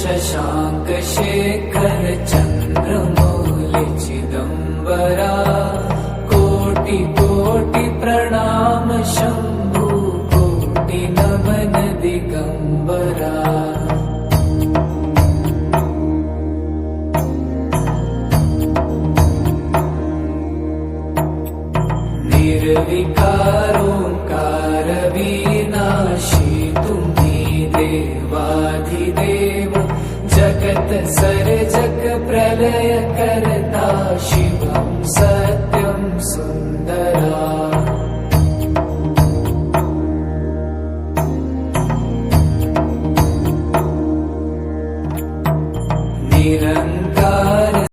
शशांक शेखर चंद्रमौली चिदंबरा कोटि कोटि प्रणाम शंभु कोटि नमन दिगंबरा निर्विकारोंकार विनाशी तुम्ही देवाधिदेव जगत सर्जक प्रलय करता शिवं सत्यं सुंदरा।